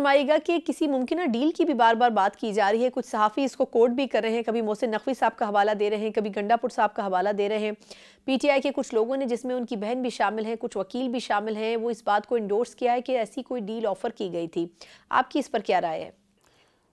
فرمائیے گا کہ کسی ممکنہ ڈیل کی بھی بار بار بات کی جا رہی ہے، کچھ صحافی اس کو کوٹ بھی کر رہے ہیں، کبھی محسن نقوی صاحب کا حوالہ دے رہے ہیں، کبھی گنڈا پور صاحب کا حوالہ دے رہے ہیں، پی ٹی آئی کے کچھ لوگوں نے جس میں ان کی بہن بھی شامل ہیں، کچھ وکیل بھی شامل ہیں، وہ اس بات کو انڈورس کیا ہے کہ ایسی کوئی ڈیل آفر کی گئی تھی. آپ کی اس پر کیا رائے ہے؟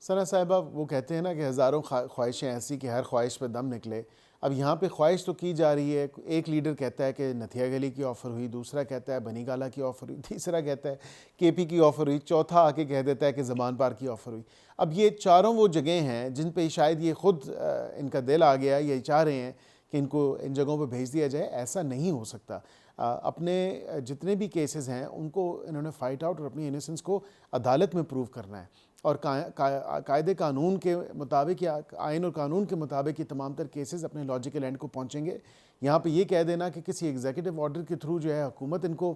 ثنا صاحبہ، وہ کہتے ہیں نا کہ ہزاروں خواہشیں ایسی کہ ہر خواہش پہ دم نکلے. اب یہاں پہ خواہش تو کی جا رہی ہے. ایک لیڈر کہتا ہے کہ نتھیا گلی کی آفر ہوئی، دوسرا کہتا ہے بنی گالا کی آفر ہوئی، تیسرا کہتا ہے کے پی کی آفر ہوئی، چوتھا آ کے کہہ دیتا ہے کہ زمان پار کی آفر ہوئی. اب یہ چاروں وہ جگہیں ہیں جن پہ شاید یہ خود ان کا دل آ گیا، یہ چاہ رہے ہیں کہ ان کو ان جگہوں پہ بھیج دیا جائے. ایسا نہیں ہو سکتا. اپنے جتنے بھی کیسز ہیں ان کو انہوں نے فائٹ آؤٹ اور اپنی انیسنس کو عدالت میں پروو کرنا ہے، اور قاعدے قانون کے مطابق یا آئین اور قانون کے مطابق یہ تمام تر کیسز اپنے لاجیکل اینڈ کو پہنچیں گے. یہاں پہ یہ کہہ دینا کہ کسی ایگزیکٹو آرڈر کے تھرو جو ہے حکومت ان کو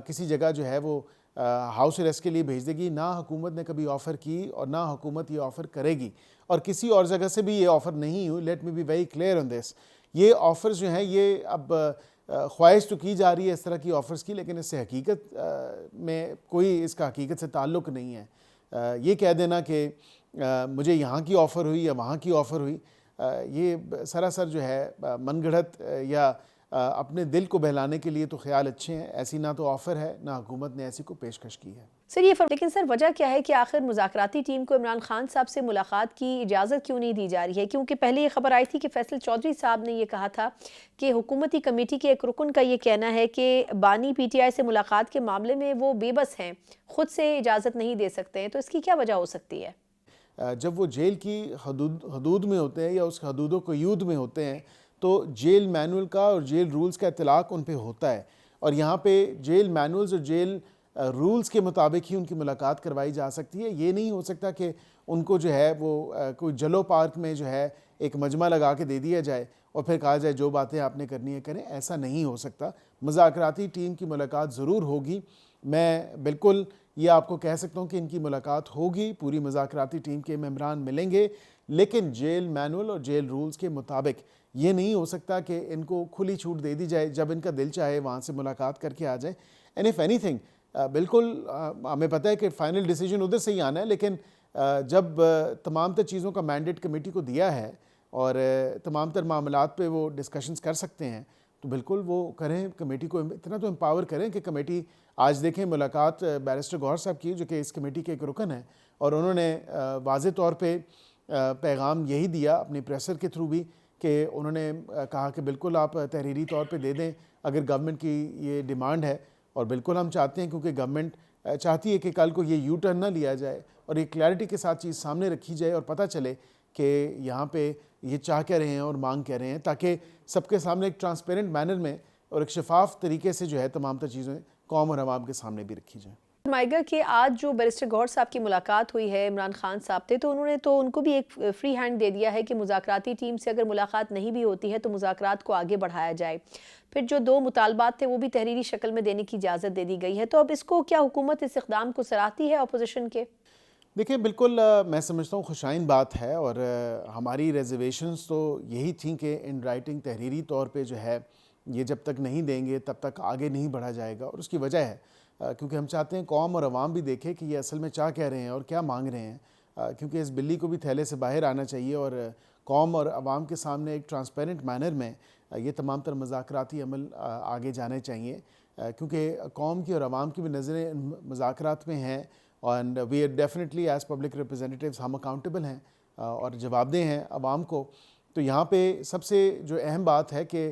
کسی جگہ جو ہے وہ ہاؤس اریسٹ کے لیے بھیج دے گی، نہ حکومت نے کبھی آفر کی اور نہ حکومت یہ آفر کرے گی، اور کسی اور جگہ سے بھی یہ آفر نہیں ہوئی. Let me be very clear on this. یہ آفرز جو ہیں یہ اب خواہش تو کی جا رہی ہے اس طرح کی آفرز کی، لیکن اس سے حقیقت میں کوئی اس کا حقیقت سے تعلق نہیں ہے. یہ کہہ دینا کہ مجھے یہاں کی آفر ہوئی یا وہاں کی آفر ہوئی، یہ سراسر جو ہے من گھڑت یا اپنے دل کو بہلانے کے لیے تو خیال اچھے ہیں. ایسی نہ تو آفر ہے، نہ حکومت نے ایسی کو پیشکش کی ہے. لیکن سر وجہ کیا ہے کہ آخر مذاکراتی ٹیم کو عمران خان صاحب سے ملاقات کی اجازت کیوں نہیں دی جا رہی ہے؟ کیونکہ پہلے یہ خبر آئی تھی کہ فیصل چودھری صاحب نے یہ کہا تھا کہ حکومتی کمیٹی کے ایک رکن کا یہ کہنا ہے کہ بانی پی ٹی آئی سے ملاقات کے معاملے میں وہ بے بس ہیں، خود سے اجازت نہیں دے سکتے ہیں. تو اس کی کیا وجہ ہو سکتی ہے؟ جب وہ جیل کی حدود میں ہوتے ہیں یا اس حدود و قیود میں ہوتے ہیں تو جیل مینول کا اور جیل رولز کا اطلاق ان پہ ہوتا ہے، اور یہاں پہ جیل مینولز اور جیل رولز کے مطابق ہی ان کی ملاقات کروائی جا سکتی ہے. یہ نہیں ہو سکتا کہ ان کو جو ہے وہ کوئی جلو پارک میں جو ہے ایک مجمع لگا کے دے دیا جائے اور پھر کہا جائے جو باتیں آپ نے کرنی ہے کریں. ایسا نہیں ہو سکتا. مذاکراتی ٹیم کی ملاقات ضرور ہوگی. میں بالکل یہ آپ کو کہہ سکتا ہوں کہ ان کی ملاقات ہوگی، پوری مذاکراتی ٹیم کے ممبران ملیں گے، لیکن جیل مینول اور جیل رولز کے مطابق. یہ نہیں ہو سکتا کہ ان کو کھلی چھوٹ دے دی جائے، جب ان کا دل چاہے وہاں سے ملاقات کر کے آ جائیں. اینڈ اف اینی تھنگ، بالکل ہمیں پتہ ہے کہ فائنل ڈیسیجن ادھر سے ہی آنا ہے، لیکن جب تمام تر چیزوں کا مینڈیٹ کمیٹی کو دیا ہے اور تمام تر معاملات پہ وہ ڈسکشنز کر سکتے ہیں تو بالکل وہ کریں. کمیٹی کو اتنا تو امپاور کریں کہ کمیٹی آج دیکھیں ملاقات بیرسٹر گوہر صاحب کی جو کہ اس کمیٹی کے ایک رکن ہیں، اور انہوں نے واضح طور پہ پیغام یہی دیا اپنی پریسر کے تھرو بھی کہ انہوں نے کہا کہ بالکل آپ تحریری طور پہ دے دیں اگر گورنمنٹ کی یہ ڈیمانڈ ہے، اور بالکل ہم چاہتے ہیں کیونکہ گورنمنٹ چاہتی ہے کہ کل کو یہ یو ٹرن نہ لیا جائے اور ایک کلیئرٹی کے ساتھ چیز سامنے رکھی جائے اور پتہ چلے کہ یہاں پہ یہ چاہ کہہ رہے ہیں اور مانگ کہہ رہے ہیں، تاکہ سب کے سامنے ایک ٹرانسپیرنٹ مینر میں اور ایک شفاف طریقے سے جو ہے تمام تر چیزیں قوم اور عوام کے سامنے بھی رکھی جائیں. فرمائیے کہ آج جو بیرسٹر گوہر صاحب کی ملاقات ہوئی ہے عمران خان صاحب سے، تو انہوں نے تو ان کو بھی ایک فری ہینڈ دے دیا ہے کہ مذاکراتی ٹیم سے اگر ملاقات نہیں بھی ہوتی ہے تو مذاکرات کو آگے بڑھایا جائے. پھر جو 2 مطالبات تھے وہ بھی تحریری شکل میں دینے کی اجازت دے دی گئی ہے. تو اب اس کو کیا حکومت اس اقدام کو سراہتی ہے اپوزیشن کے؟ دیکھیں بالکل میں سمجھتا ہوں خوشائن بات ہے، اور ہماری ریزرویشنز تو یہی تھیں کہ ان رائٹنگ تحریری طور پہ جو ہے یہ جب تک نہیں دیں گے تب تک آگے نہیں بڑھا جائے گا. اور اس کی وجہ ہے کیونکہ ہم چاہتے ہیں قوم اور عوام بھی دیکھے کہ یہ اصل میں چاہ کہہ رہے ہیں اور کیا مانگ رہے ہیں، کیونکہ اس بلی کو بھی تھیلے سے باہر آنا چاہیے اور قوم اور عوام کے سامنے ایک ٹرانسپیرنٹ مینر میں یہ تمام تر مذاکراتی عمل آگے جانے چاہیے، کیونکہ قوم کی اور عوام کی بھی نظریں مذاکرات میں ہیں. And we are definitely as public representatives ہم اکاؤنٹیبل ہیں اور جواب دہ ہیں عوام کو. تو یہاں پہ سب سے جو اہم بات ہے کہ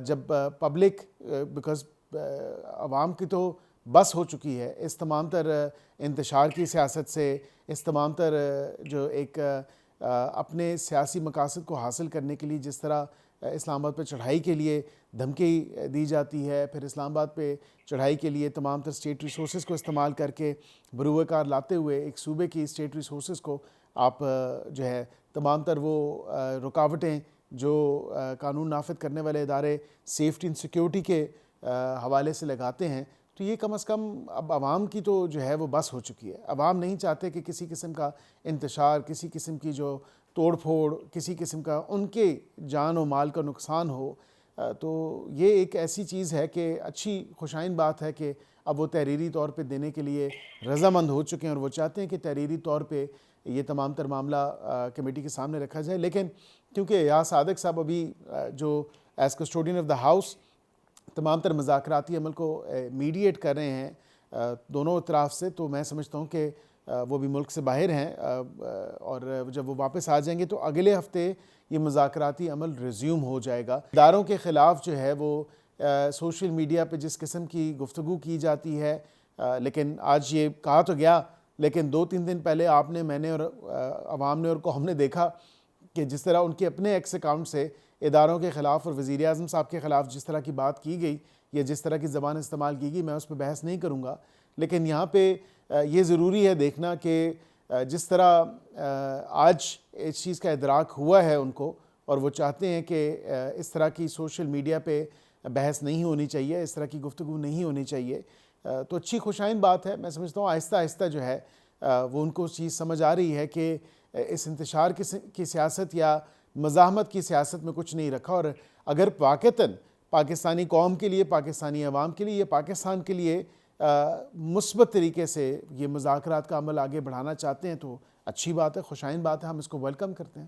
جب پبلک بیکاز عوام کی تو بس ہو چکی ہے اس تمام تر انتشار کی سیاست سے، اس تمام تر جو ایک اپنے سیاسی مقاصد کو حاصل کرنے کے لیے جس طرح اسلام آباد پہ چڑھائی کے لیے دھمکی دی جاتی ہے، پھر اسلام آباد پہ چڑھائی کے لیے تمام تر اسٹیٹ ریسورسز کو استعمال کر کے بروئے کار لاتے ہوئے ایک صوبے کی اسٹیٹ ریسورسز کو آپ جو ہے تمام تر وہ رکاوٹیں جو قانون نافذ کرنے والے ادارے سیفٹی اینڈ سیکیورٹی کے حوالے سے لگاتے ہیں، تو یہ کم از کم اب عوام کی تو جو ہے وہ بس ہو چکی ہے. عوام نہیں چاہتے کہ کسی قسم کا انتشار، کسی قسم کی جو توڑ پھوڑ، کسی قسم کا ان کے جان و مال کا نقصان ہو. تو یہ ایک ایسی چیز ہے کہ اچھی خوشائن بات ہے کہ اب وہ تحریری طور پہ دینے کے لیے رضامند ہو چکے ہیں اور وہ چاہتے ہیں کہ تحریری طور پہ یہ تمام تر معاملہ کمیٹی کے سامنے رکھا جائے. لیکن کیونکہ یا صادق صاحب ابھی جو as custodian of the house تمام تر مذاکراتی عمل کو میڈیٹ کر رہے ہیں دونوں اطراف سے, تو میں سمجھتا ہوں کہ وہ بھی ملک سے باہر ہیں اور جب وہ واپس آ جائیں گے تو اگلے ہفتے یہ مذاکراتی عمل ریزیوم ہو جائے گا. اداروں کے خلاف جو ہے وہ سوشل میڈیا پہ جس قسم کی گفتگو کی جاتی ہے, لیکن آج یہ کہا تو گیا لیکن 2-3 دن پہلے آپ نے, میں نے اور عوام نے اور قوم نے دیکھا کہ جس طرح ان کے اپنے ایکس اکاؤنٹ سے اداروں کے خلاف اور وزیر اعظم صاحب کے خلاف جس طرح کی بات کی گئی یا جس طرح کی زبان استعمال کی گئی, میں اس پہ بحث نہیں کروں گا. لیکن یہاں پہ یہ ضروری ہے دیکھنا کہ جس طرح آج اس چیز کا ادراک ہوا ہے ان کو اور وہ چاہتے ہیں کہ اس طرح کی سوشل میڈیا پہ بحث نہیں ہونی چاہیے, اس طرح کی گفتگو نہیں ہونی چاہیے, تو اچھی خوشائن بات ہے. میں سمجھتا ہوں آہستہ آہستہ جو ہے وہ ان کو چیز سمجھ آ رہی ہے کہ اس انتشار کی سیاست یا مزاحمت کی سیاست میں کچھ نہیں رکھا, اور اگر واقعتاً پاکستانی قوم کے لیے, پاکستانی عوام کے لیے یا پاکستان کے لیے مثبت طریقے سے یہ مذاکرات کا عمل آگے بڑھانا چاہتے ہیں تو اچھی بات ہے, خوشائن بات ہے, ہم اس کو ویلکم کرتے ہیں.